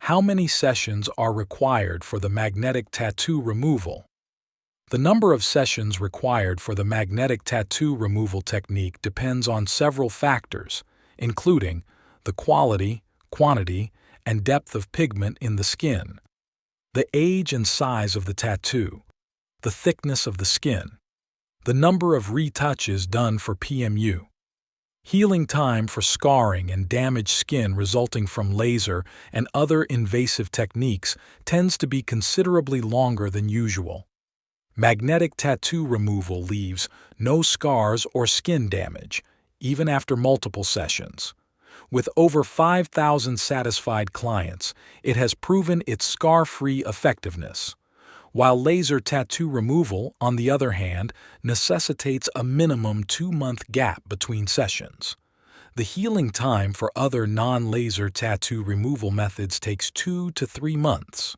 How many sessions are required for the magnetic tattoo removal? The number of sessions required for the magnetic tattoo removal technique depends on several factors, including the quality, quantity, and depth of pigment in the skin, the age and size of the tattoo, the thickness of the skin, the number of retouches done for PMU. Healing time for scarring and damaged skin resulting from laser and other invasive techniques tends to be considerably longer than usual. Magnetic tattoo removal leaves no scars or skin damage, even after multiple sessions. With over 5,000 satisfied clients, it has proven its scar-free effectiveness. While laser tattoo removal, on the other hand, necessitates a minimum 2-month gap between sessions. The healing time for other non-laser tattoo removal methods takes 2 to 3 months.